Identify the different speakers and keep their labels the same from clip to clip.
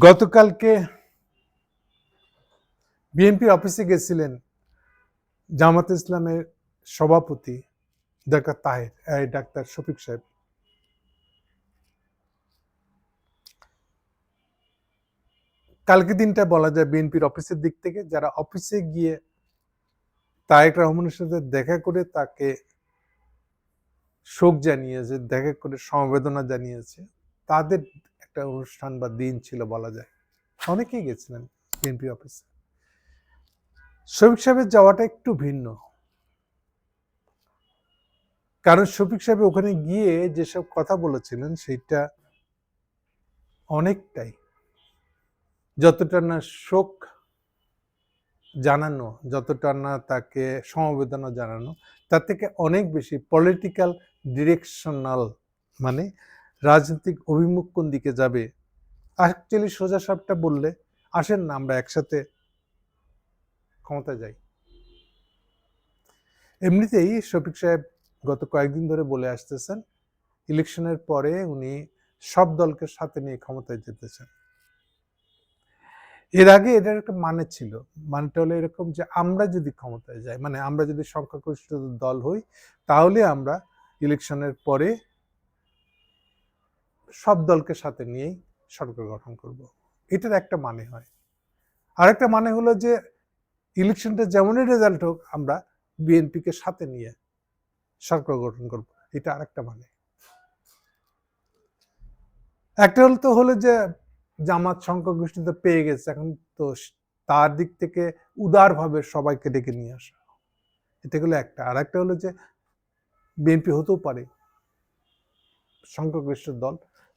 Speaker 1: গতকালকে বিএনপির অফিসে গেছিলেন জামাতে ইসলামের সভাপতি ডাক্তার শফিক সাহেব। কালকে দিনটা বলা যায় বিএনপির অফিসের দিক থেকে যারা অফিসে গিয়ে তারেক রহমানের সাথে দেখা করে তাকে শোক জানিয়েছে, দেখা করে সমবেদনা জানিয়েছে, তাদের একটা অনুষ্ঠান বা দিন ছিল বলা যায়। অনেকেই গেছিলেন বিএনপি অফিসে। শফিক সাহেবের যাওয়াটা একটু ভিন্ন, কারণ শফিক সাহেব ওখানে গিয়ে যেসব কথা বলেছিলেন সেটা অনেকটাই, যতটা না শোক জানানো, যতটা না তাকে সমবেদনা জানানো, তার থেকে অনেক বেশি পলিটিক্যাল ডিরেকশনাল, মানে রাজনৈতিক অভিমুখ কোন দিকে যাবে। অ্যাকচুয়ালি সোজা সাপটা বললে, আসেন না আমরা একসাথে ক্ষমতা যাই। এমনিতেই শফিক সাহেব গত কয়েকদিন ধরে বলে আসতেছেন ইলেকশনের পরে উনি সব দলকে সাথে নিয়ে ক্ষমতায় যেতে চান। এর আগে এটার একটা মানে ছিল, মানেটা হলো এরকম যে আমরা যদি ক্ষমতায় যাই, মানে আমরা যদি সংখ্যাগরিষ্ঠ দল হই, তাহলে আমরা ইলেকশনের পরে সব দলকে সাথে নিয়েই সরকার গঠন করব। এটার একটা মানে হয়। আরেকটা মানে হলো যে ইলেকশনটা যেমনই রেজাল্ট হোক, আমরা বিএনপিকে সাথে নিয়ে সরকার গঠন করব, এটা আরেকটা মানে। একটা হলো যে জামাত সংখ্যাগরিষ্ঠতা পেয়ে গেছে, এখন তো তার দিক থেকে উদারভাবে সবাইকে ডেকে নিয়ে আসা, এটা হলো একটা। আর একটা হলো যে বিএনপি হতেও পারে সংখ্যাগরিষ্ঠ দল,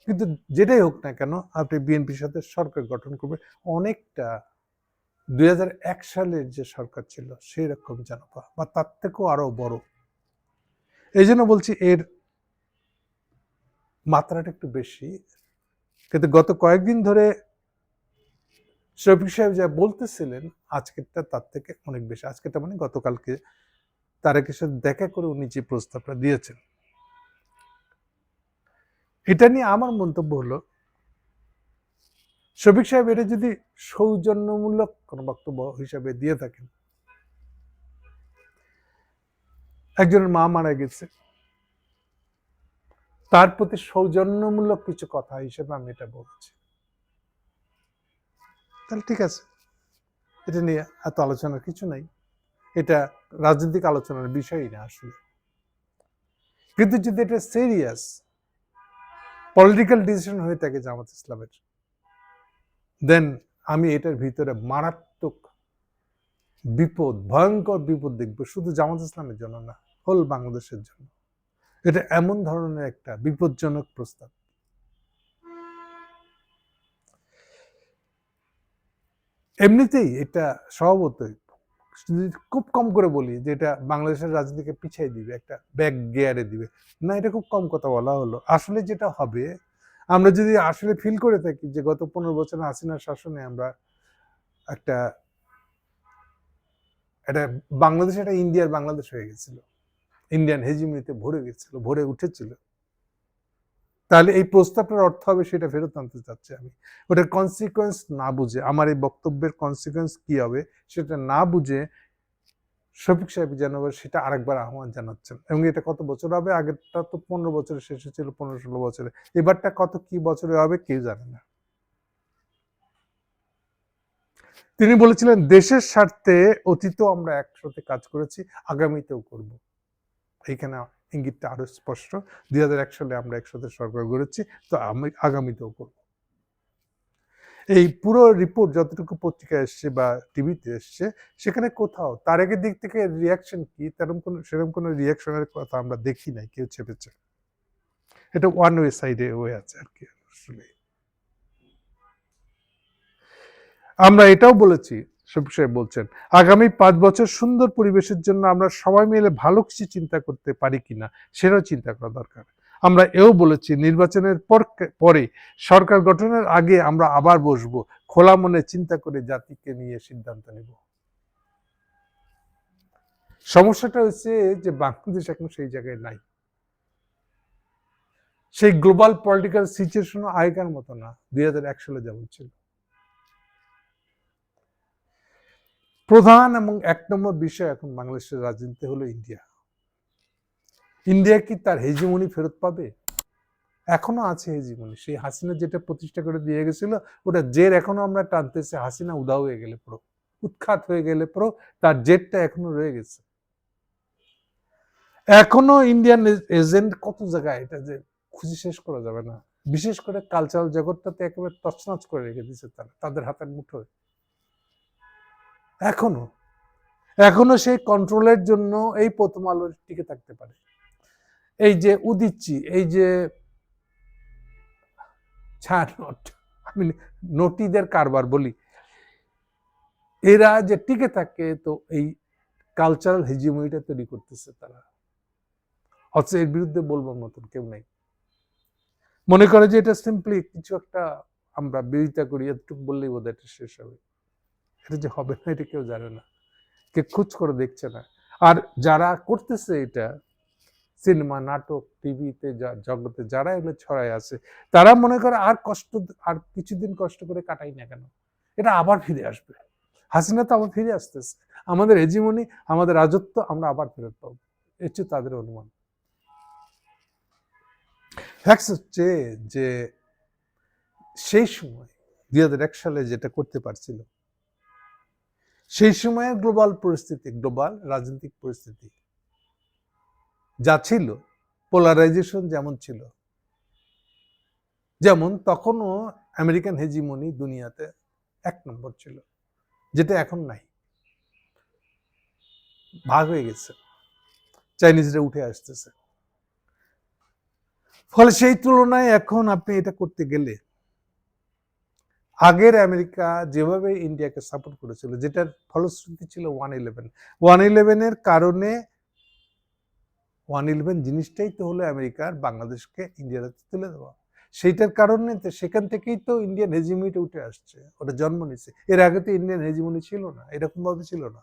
Speaker 1: কিন্তু যেটাই হোক না কেন আপনি বিএনপির সাথে সরকার গঠন করবে, অনেকটা 2001 সালের যে সরকার ছিল সেই রকম যেন, বা তার থেকেও আরো বড়। এই জন্য বলছি এর মাত্রাটা একটু বেশি। কিন্তু গত কয়েকদিন ধরে শফিক সাহেব যা বলতেছিলেন, আজকেরটা তার থেকে অনেক বেশি। আজকেরটা মানে গতকালকে তারেকের সাথে দেখা করে উনি যে প্রস্তাবটা দিয়েছেন, এটা নিয়ে আমার মন্তব্য হলো, শফিক সাহেব এটা যদি সৌজন্যমূলক কোনো বক্তব্য হিসাবে দিয়ে থাকেন, একজনের মা মারা গেছে, তার প্রতি সৌজন্যমূলক কিছু কথা হিসেবে আমি এটা বলছি, তাহলে ঠিক আছে, এটা নিয়ে এত আলোচনার কিছু নাই, এটা রাজনৈতিক আলোচনার বিষয়ই না আসলে। কিন্তু যদি এটা সিরিয়াস পলিটিক্যাল ডিসিশন হয়ে থাকে জামাত ইসলামের, দেন আমি এটার ভিতরে মারাত্মক বিপদ, ভয়ঙ্কর বিপদ দেখব, শুধু জামাত ইসলামের জন্য না, হোল বাংলাদেশের জন্য। এটা এমন ধরনের একটা বিপজ্জনক প্রস্তাব। এমনিতেই এটা স্বভাবতই, যদি খুব কম করে বলি যে এটা বাংলাদেশের রাজনীতিকে পিছিয়ে দিবে, একটা ব্যাক গিয়ারে দিবে, না, এটা খুব কম কথা বলা হলো। আসলে যেটা হবে, আমরা যদি আসলে ফিল করে থাকি যে গত 15 বছর হাসিনার শাসনে আমরা একটা বাংলাদেশ একটা ইন্ডিয়ার বাংলাদেশ হয়ে গেছিল, ইন্ডিয়ান হেজিমনিতে ভরে গেছিল, ভরে উঠেছিল, তাহলে এই প্রস্তাবটার অর্থ হবে সেটা ফেরত আনতে চাচ্ছি আমি। ওটার কনসিকুয়েন্স না বুঝে, আমার এই বক্তব্যের কনসিকুয়েন্স কি হবে সেটা না বুঝে শফিক সাহেব যেন সেটা আরেকবার আহ্বান জানাচ্ছেন। এবং এটা কত বছর হবে? আগেরটা তো 15 বছরে শেষ হয়েছিল, 15-16 বছরে, এবারটা কত কি বছরে হবে কেউ জানে না। তিনি বলেছিলেন দেশের স্বার্থে অতীতেও আমরা একসাথে কাজ করেছি, আগামীতেও করব। এইখানে ইঙ্গিতটা আরো স্পষ্ট, 2001 সালে আমরা একসাথে সরকার গড়েছি, তো আমি আগামীতেও করব। এই পুরো রিপোর্ট যতটুকু পত্রিকায় এসছে বা টিভিতে এসছে, সেখানে কোথাও তারেকের দিক থেকে রিয়াকশন কি সেরকম কোনো রিয়াকশনের কথা আমরা দেখি নাই কেউ চেপেছে। এটা ওয়ান ওয়ে সাইডে হয়ে আছে আর কি। আসলে আমরা এটাও বলেছি, শফিক সাহেব বলছেন আগামী 5 বছর সুন্দর পরিবেশের জন্য আমরা সবাই মিলে ভালো কিছু চিন্তা করতে পারি কিনা সেটাও চিন্তা করা দরকার। আমরা এও বলেছি নির্বাচনের পরে সরকার গঠনের আগে আমরা আবার বসবো, খোলা মনে চিন্তা করে জাতিকে নিয়ে সিদ্ধান্ত নেব। সমস্যাটা হচ্ছে যে বাংলাদেশ এখন সেই জায়গায় নাই, সেই গ্লোবাল পলিটিক্যাল সিচুয়েশন আগেকার মতো না 2001 সালে যেমন ছিল। প্রধান এবং ১ নম্বর বিষয় এখন বাংলাদেশের রাজনীতি হলো ইন্ডিয়া। ইন্ডিয়া কি তার হেজিমনি ফেরত পাবে? এখনো আছে হেজিমনি। সেই হাসিনা যেটা প্রতিষ্ঠা করে দিয়ে গেছিল, ওটা জের এখনো আমরা টানতেছি। হাসিনা উধাও হয়ে গেলে পুরো, উৎখাত হয়ে গেলে পুরো, তার জেরটা এখনো রয়ে গেছে। এখনো ইন্ডিয়ান এজেন্ট কত জায়গায়, এটা যে খুঁজে শেষ করা যাবে না। বিশেষ করে কালচারাল জগৎটাতে একেবারে তছনছ করে রেখে দিয়েছে তারা, তাদের হাতের মুঠোয়। এখনো সেই কন্ট্রোলের জন্য এই প্রথম আলো টিকে থাকতে পারে। এই যে উদিচ্ছি, এই যে আমি নটিদের কারবার বলি, এরা যে টিকে থাকে, তো এই কালচারাল হেজিমনিটা তৈরি করতেছে তারা। অথচ এর বিরুদ্ধে বলবার মতন কেউ নাই। মনে করে যে এটা সিম্পলি কিছু একটা আমরা বিরোধিতা করি, এতটুকু বললেই বোধ এটা শেষ হবে। এটা যে হবে না এটা কেউ জানে না, কে খোঁজ করে দেখছে না। আর যারা করতেছে এটা, সিনেমা, নাটক, টিভিতে, জগতে যারা এগুলো ছড়ায় আছে, তারা মনে করে আর কিছুদিন কষ্ট করে কাটাই না কেন, এটা আবার ফিরে আসবে। হাসিনা তো আবার ফিরে আসতেছে, আমাদের হেজিমনি, আমাদের রাজত্ব আমরা আবার ফেরত পাবো, এর চেয়ে তাদের অনুমান। ফ্যাক্টস হচ্ছে যে সেই সময় 2001 সালে যেটা করতে পারছিল, সেই সময়ের গ্লোবাল পরিস্থিতি, গ্লোবাল রাজনৈতিক পরিস্থিতি যা ছিল, পোলারাইজেশন যেমন ছিল, যেমন তখনও আমেরিকান হেজিমনি দুনিয়াতে 1 নম্বর ছিল, যেটা এখন নাই, ভাগ হয়ে গেছে, চাইনিজরা উঠে আসতেছে। ফলে সেই তুলনায় এখন আপনি এটা করতে গেলে, আগের আমেরিকা যেভাবে ইন্ডিয়াকে সাপোর্ট করেছিল, যেটার ফলশ্রুতি ছিল 111 কারণে, 111 জিনিসটাই তো হলো আমেরিকার বাংলাদেশকে ইন্ডিয়ার হাতে তুলে দেওয়া। সেইটার কারণে তো সেখান থেকেই তো ইন্ডিয়ান হেজিমনিটা উঠে আসছে, ওটা জন্ম নিচ্ছে। এর আগে তো ইন্ডিয়ান হেজিমনি ছিল না, এরকম ভাবে ছিল না।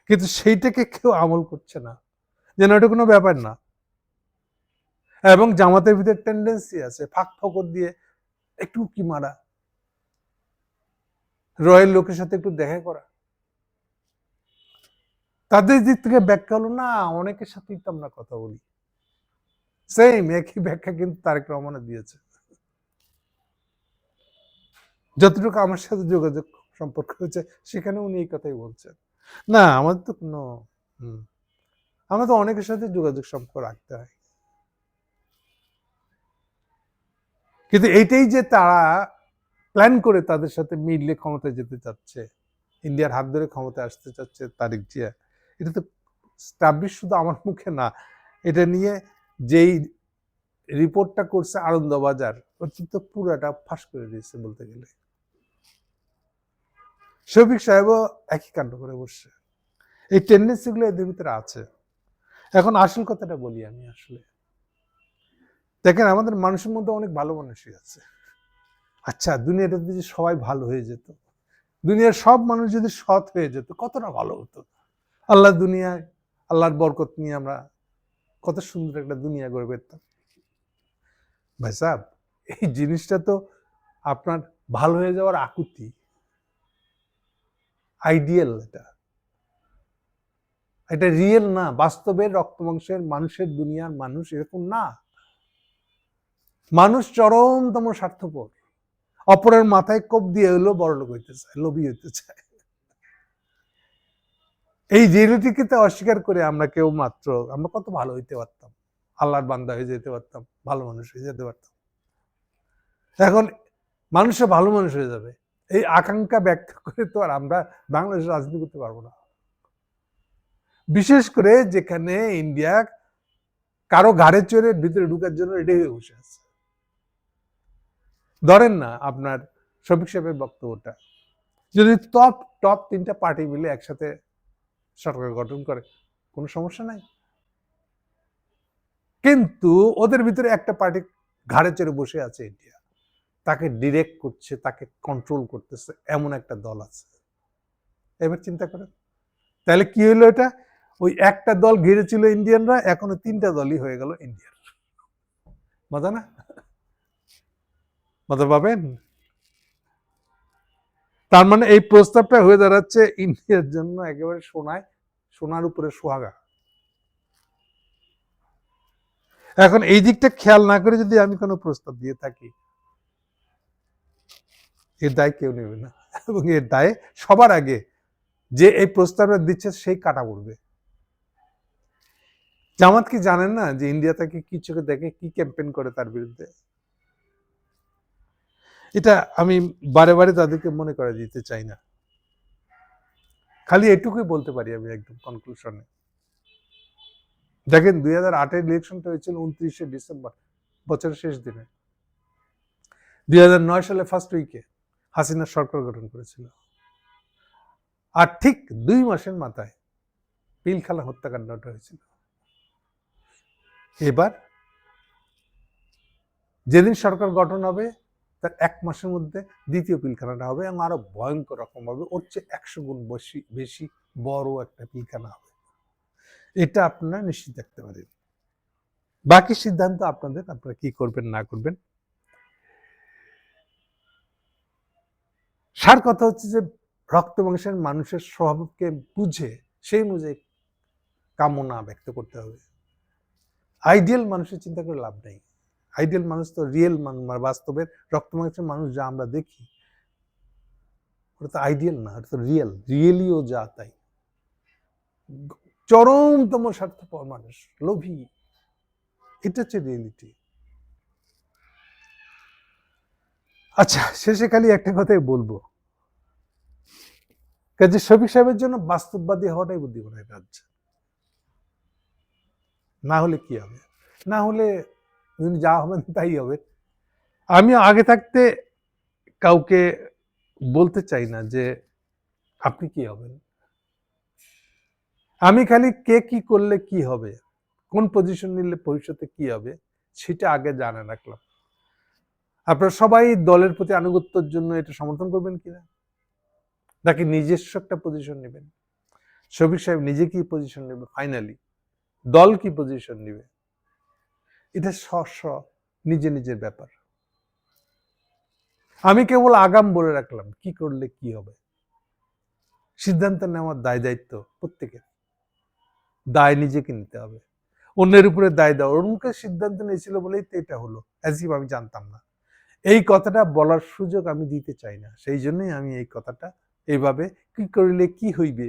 Speaker 1: কিন্তু সেইটাকে কেউ আমল করছে না, যেন এটা কোনো ব্যাপার না। এবং জামাতের ভিতরে টেন্ডেন্সি আছে ফাঁক ফকর দিয়ে একটু কি মারা, রয়ের লোকের সাথে একটু দেখা করা। তাদের দিক থেকে ব্যাখ্যা হলো না, অনেকের সাথেই তো আমরা কথা বলি, সেম একই ব্যাখ্যা কিন্তু তারেক রহমানের দিয়েছে। যতটুকু আমার সাথে যোগাযোগ সম্পর্ক হয়েছে, সেখানে উনি এই কথাই বলছেন। না, আমাদের তো কোনো আমরা তো অনেকের সাথে যোগাযোগ সম্পর্ক রাখতে হয়, কিন্তু এইটাই যে তারা প্ল্যান করে তাদের সাথে মিললে ক্ষমতায় যেতে চাচ্ছে, ইন্ডিয়ার হাত ধরে ক্ষমতায় আসতে চাচ্ছে তারেক জিয়া, এটা তো স্টাবলিশ শুধু আমার মুখে না, এটা নিয়ে যেই রিপোর্টটা করছে আনন্দবাজার, ওটা তো পুরাটা ফাঁস করে দিয়েছে বলতে গেলে। শফিক সাহেবও একই কাণ্ড করে বসছে। এই টেন্ডেন্সিগুলো এদের ভিতরে আছে। এখন আসল কথাটা বলি আমি, আসলে দেখেন আমাদের মানুষের মধ্যে অনেক ভালো মানুষই আছে। আচ্ছা, দুনিয়াটাতে যদি সবাই ভালো হয়ে যেত, দুনিয়ার সব মানুষ যদি সৎ হয়ে যেত, কতটা ভালো হতো। আল্লাহ দুনিয়ায়, আল্লাহর বরকত নিয়ে আমরা কত সুন্দর একটা দুনিয়া গড়ে পেতাম। ভাই সাহেব, এই জিনিসটা তো আপনার ভালো হয়ে যাওয়ার আকুতি, আইডিয়াল, এটা রিয়েল না। বাস্তবের রক্ত মাংসের মানুষের দুনিয়ার মানুষ এরকম না। মানুষ চরমতম স্বার্থপর, অপরের মাথায় কোপ দিয়ে হলেও বড়লোক হইতে চায়, লোভী হইতে চায়। এই রিয়েলিটিকে তো অস্বীকার করে আমরা কেউ মাত্র, আমরা কত ভালো হইতে পারতাম, আল্লাহর বান্দা হয়ে যেতে পারতাম, ভালো মানুষ হয়ে যেতে পারতাম। এখন মানুষও ভালো মানুষ হয়ে যাবে, এই আকাঙ্ক্ষা ব্যক্ত করে তো আর আমরা বাংলাদেশের রাজনীতি করতে পারবো না। বিশেষ করে যেখানে ইন্ডিয়া কারো ঘাড়ে চড়ে ভিতরে ঢুকার জন্য রেডি হয়ে বসে আছে। ধরেন না আপনার শফিক সাহেবের বক্তব্যটা, যদি টপ 3টা পার্টি মিলে একসাথে সরকার গঠন করে, কোনো সমস্যা নাই। কিন্তু ওদের ভিতরে একটা পার্টি ঘাড়ে চড়ে বসে আছে ইন্ডিয়া, তাকে ডিরেক্ট করছে, তাকে কন্ট্রোল করতেছে, এমন একটা দল আছে। এবার চিন্তা করেন, তাহলে কি হলো? এটা ওই একটা দল ঘিরেছিল ইন্ডিয়ানরা, এখনো 3টা দলই হয়ে গেল ইন্ডিয়ার। মজা না? মজা পাবেন? তার মানে এই প্রস্তাবটা হয়ে দাঁড়াচ্ছে ইন্ডিয়ার জন্য একেবারে সোনার উপরে সোহাগা। এখন এই দিকটা খেয়াল না করে যদি আমি কোনো প্রস্তাব দিয়ে থাকি, এর দায় কেউ নেবে না, এবং এর দায়ে সবার আগে যে এই প্রস্তাবটা দিচ্ছে সেই কাটা পড়বে। জামাত কি জানেন না যে ইন্ডিয়া তাকে কি চোখে দেখে, কি ক্যাম্পেইন করে তার বিরুদ্ধে? এটা আমি বারে বারে তাদেরকে মনে করে দিতে চাই না, খালি এটুকুই বলতে পারি আমি একদম কনক্লুশনে। দেখেন 2008-এর ইলেকশনটা হয়েছিল 29শে ডিসেম্বর, বছরের শেষ দিনে। 2009 সালে ফার্স্ট উইকে হাসিনা সরকার গঠন করেছিল, আর ঠিক 2 মাসের মাথায় পিলখানা হত্যাকাণ্ডটা হয়েছিল। এবার যেদিন সরকার গঠন হবে তার 1 মাসের মধ্যে দ্বিতীয় পিলখানাটা হবে, এবং আরো ভয়ঙ্কর রকম হবে, ওর চেয়ে 100 গুণ বেশি বড় একটা পিলখানা হবে। এটা আপনারা নিশ্চিত থাকতে পারেন। বাকি সিদ্ধান্ত আপনাদের, আপনারা কি করবেন না করবেন। সার কথা হচ্ছে যে রক্ত মাংসের মানুষের স্বভাবকে বুঝে সেই অনুযায়ী কামনা ব্যক্ত করতে হবে। আইডিয়াল মানুষের চিন্তা করে লাভ নেই। আইডিয়াল মানুষ তো রিয়েল বাস্তবের রক্ত মাংসের মানুষ যা আমরা দেখি, ওটা তো আইডিয়াল না, ওটা তো রিয়েলিও যা তাই। চরমতম স্বার্থপর মানুষ, লোভী, এটা হচ্ছে রিয়েলিটি। আচ্ছা, শেষে খালি একটা কথাই বলবো, কাজে শফিক সাহেবের জন্য বাস্তববাদী হওয়াটাই বুদ্ধিমানের কাজ। না হলে কি হবে? না হলে যা হবেন তাই হবে। আমি আগে থাকতে কাউকে বলতে চাই না যে আপনি কি হবেন। আমি খালি কে কি করলে কি হবে, কোন পজিশন নিলে ভবিষ্যতে কি হবে, সেটা আগে জানা রাখলাম। আপনারা সবাই দলের প্রতি আনুগত্যের জন্য এটা সমর্থন করবেন কিনা, নাকি নিজস্ব একটা পজিশন নেবেন? শফিক সাহেব নিজে কি পজিশন নেবে, ফাইনালি দল কি পজিশন নেবে, এটা নিজের ব্যাপার। আমি কেবল আগাম বলে রাখলাম কি করলে কি হবে। সিদ্ধান্ত নেওয়ার দায় দায়িত্ব প্রত্যেকের, দায় নিজেকে নিতে হবে। অন্যের উপরে দায় দেওয়া, ওর মুখে সিদ্ধান্ত নিয়েছিল বলেই তো এটা হলো, অ্যাজ ইফ আমি জানতাম না। এই কথাটা বলার সুযোগ আমি দিতে চাই না, সেই জন্যই আমি এই কথাটা এইভাবে কি করলে কি হইবে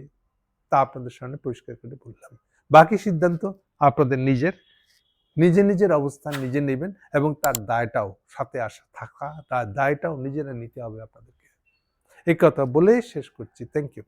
Speaker 1: তা আপনাদের সামনে পরিষ্কার করে বললাম। বাকি সিদ্ধান্ত আপনাদের নিজের অবস্থান নিজে নেবেন, এবং তার দায়টাও সাথে তার দায়টাও নিজেরা নিতে হবে আপনাদেরকে। এই কথা বলেই শেষ করছি। Thank you.